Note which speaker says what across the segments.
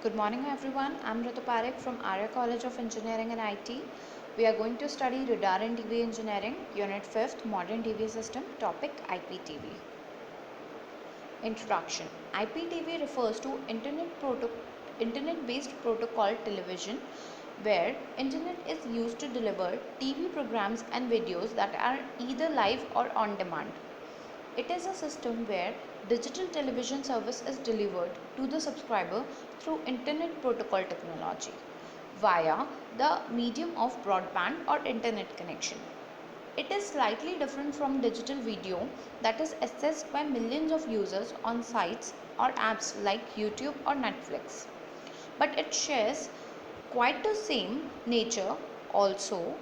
Speaker 1: Good morning everyone. I'm Ritu Parekh from Arya College of Engineering and IT. We are going to study Radar and TV Engineering, Unit 5th, Modern TV System, topic IPTV. Introduction. IPTV refers to Internet-based protocol television where Internet is used to deliver TV programs and videos that are either live or on demand. It is a system where digital television service is delivered to the subscriber through Internet protocol technology via the medium of broadband or internet connection. It is slightly different from digital video that is accessed by millions of users on sites or apps like YouTube or Netflix. But it shares quite the same nature also.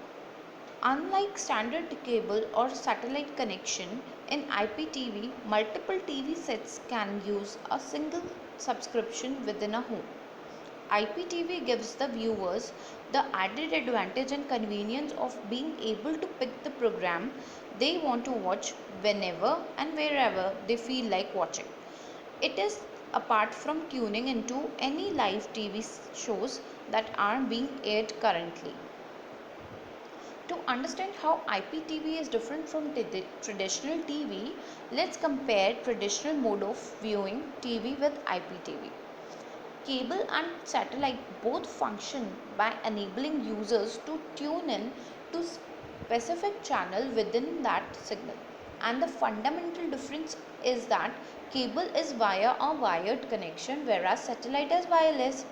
Speaker 1: Unlike standard cable or satellite connection, in IPTV, multiple TV sets can use a single subscription within a home. IPTV gives the viewers the added advantage and convenience of being able to pick the program they want to watch whenever and wherever they feel like watching. It is apart from tuning into any live TV shows that are being aired currently. To understand how IPTV is different from traditional TV, let's compare traditional mode of viewing TV with IPTV. Cable and satellite both function by enabling users to tune in to specific channel within that signal. And the fundamental difference is that cable is via a wired connection whereas satellite is wireless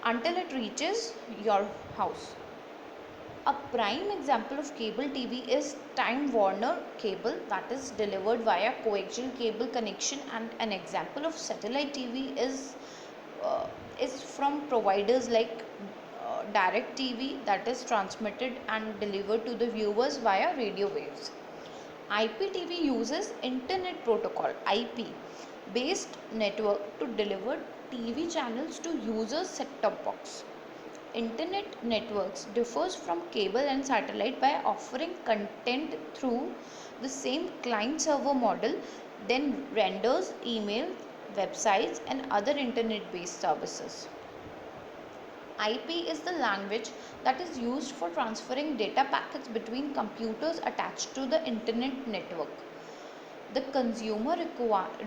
Speaker 1: until it reaches your house. A prime example of cable TV is Time Warner cable that is delivered via coaxial cable connection, and an example of satellite TV is from providers like Direct TV that is transmitted and delivered to the viewers via radio waves. IPTV uses Internet Protocol (IP) based network to deliver TV channels to users' set-top box. Internet networks differs from cable and satellite by offering content through the same client server model then renders email, websites and other internet based services. IP is the language that is used for transferring data packets between computers attached to the internet network. The consumer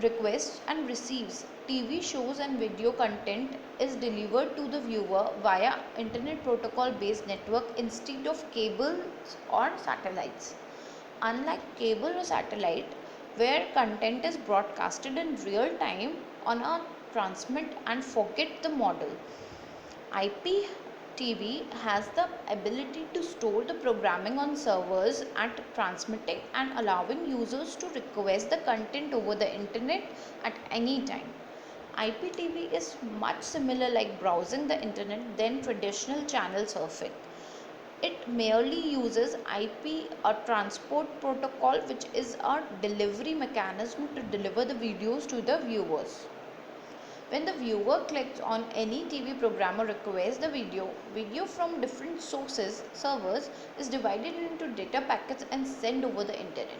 Speaker 1: requests and receives TV shows and video content is delivered to the viewer via Internet Protocol based network instead of cables or satellites. Unlike cable or satellite, where content is broadcasted in real time on a transmit and forget the model, IPTV has the ability to store the programming on servers at transmitting and allowing users to request the content over the internet at any time. IPTV is much similar like browsing the internet than traditional channel surfing. It merely uses IP, a transport protocol, which is a delivery mechanism to deliver the videos to the viewers. When the viewer clicks on any TV program or requests the video from different servers is divided into data packets and sent over the internet.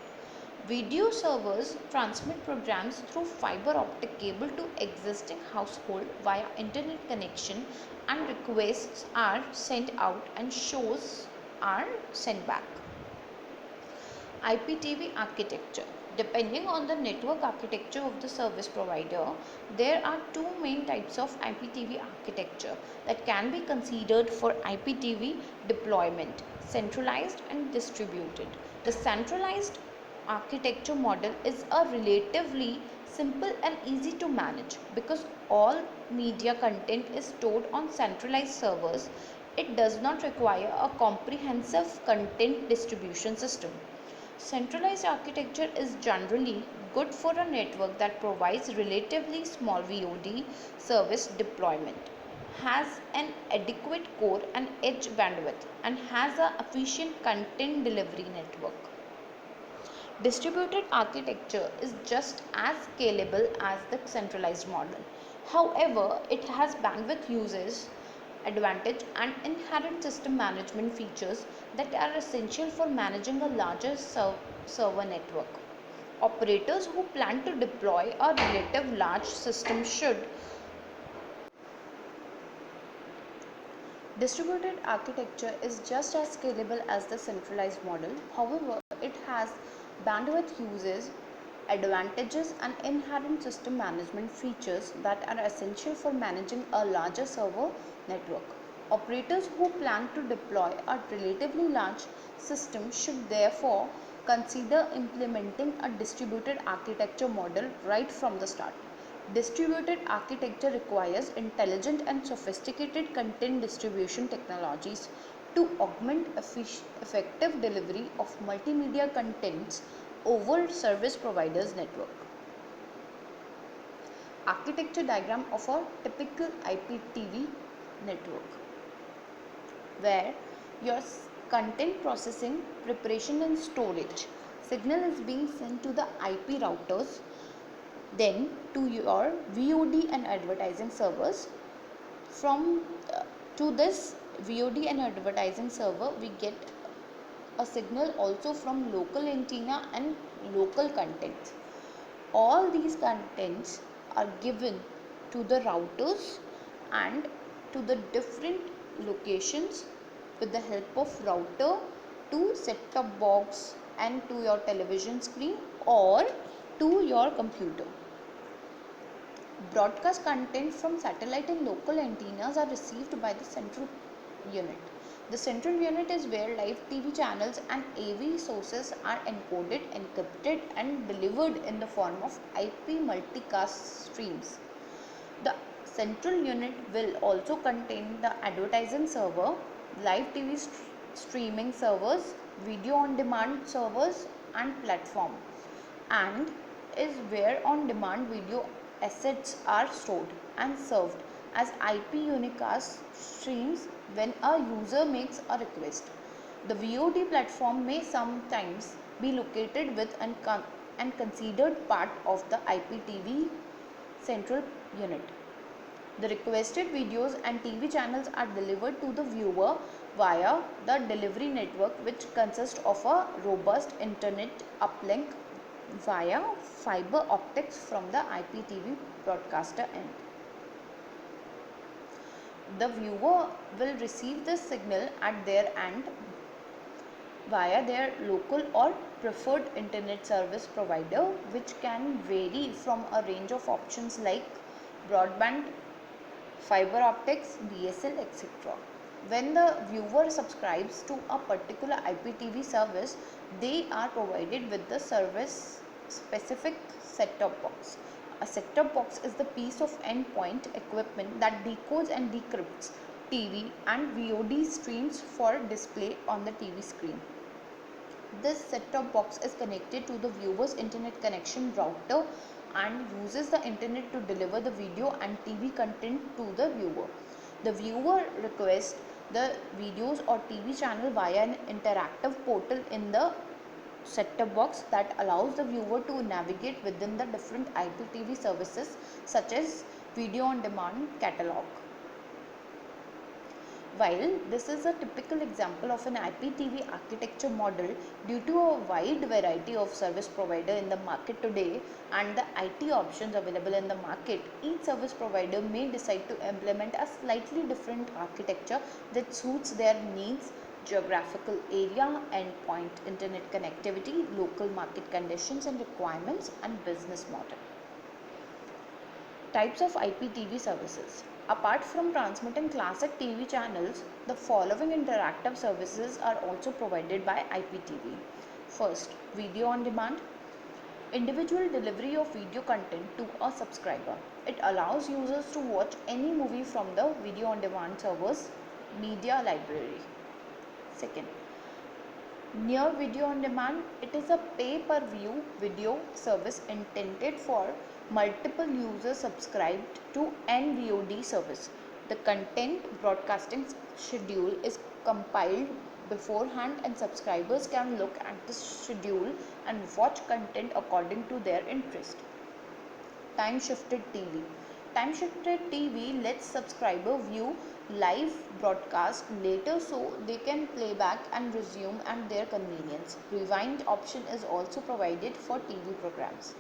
Speaker 1: Video servers transmit programs through fiber optic cable to existing household via internet connection, and requests are sent out and shows are sent back. IPTV architecture. Depending on the network architecture of the service provider, there are two main types of IPTV architecture that can be considered for IPTV deployment: centralized and distributed. The centralized architecture model is a relatively simple and easy to manage because all media content is stored on centralized servers. It does not require a comprehensive content distribution system. Centralized architecture is generally good for a network that provides relatively small VOD service deployment, has an adequate core and edge bandwidth, and has an efficient content delivery network. Distributed architecture is just as scalable as the centralized model. However, it has bandwidth uses advantage and inherent system management features that are essential for managing a larger server network. Operators who plan to deploy a relative large system should Distributed architecture is just as scalable as the centralized model. However, it has bandwidth uses, advantages, and inherent system management features that are essential for managing a larger server network. Operators who plan to deploy a relatively large system should therefore consider implementing a distributed architecture model right from the start. Distributed architecture requires intelligent and sophisticated content distribution technologies to augment effective delivery of multimedia contents over service providers' network. Architecture diagram of a typical IPTV network, where your content processing, preparation and storage signal is being sent to the IP routers, then to your VOD and advertising servers. From to this VOD and advertising server, we get a signal also from local antenna and local contents. All these contents are given to the routers and to the different locations with the help of router to set-top box and to your television screen or to your computer. Broadcast content from satellite and local antennas are received by the central unit. The central unit is where live TV channels and AV sources are encoded, encrypted and delivered in the form of IP multicast streams. The central unit will also contain the advertising server, live TV streaming servers, video on demand servers and platform, and is where on demand video assets are stored and served as IP unicast streams when a user makes a request. The VOD platform may sometimes be located with and considered part of the IPTV central unit. The requested videos and TV channels are delivered to the viewer via the delivery network, which consists of a robust internet uplink via fiber optics from the IPTV broadcaster end. The viewer will receive the signal at their end via their local or preferred internet service provider, which can vary from a range of options like broadband, fiber optics, DSL, etc. When the viewer subscribes to a particular IPTV service, they are provided with the service specific set-top box. A set-top box is the piece of endpoint equipment that decodes and decrypts TV and VOD streams for display on the TV screen. This set-top box is connected to the viewer's internet connection router and uses the internet to deliver the video and TV content to the viewer. The viewer requests the videos or TV channel via an interactive portal in the set-top box that allows the viewer to navigate within the different IPTV services such as video on demand catalog. While this is a typical example of an IPTV architecture model, due to a wide variety of service provider in the market today and the IT options available in the market, each service provider may decide to implement a slightly different architecture that suits their needs, geographical area, endpoint internet connectivity, local market conditions and requirements, and business model. Types of IPTV services. Apart from transmitting classic TV channels, the following interactive services are also provided by IPTV. First, video on demand. Individual delivery of video content to a subscriber. It allows users to watch any movie from the video on demand server's media library. Second, near video on demand. It is a pay-per-view video service intended for multiple users subscribed to NVOD service. The content broadcasting schedule is compiled beforehand and subscribers can look at the schedule and watch content according to their interest. Time shifted TV. Time shifted TV lets subscriber view live broadcast later so they can play back and resume at their convenience. Rewind option is also provided for TV programs.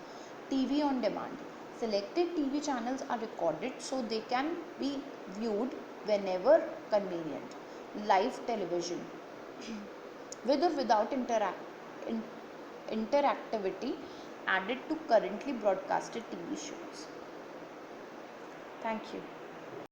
Speaker 1: TV on demand. Selected TV channels are recorded so they can be viewed whenever convenient. Live television, with or without interactivity added to currently broadcasted TV shows. Thank you.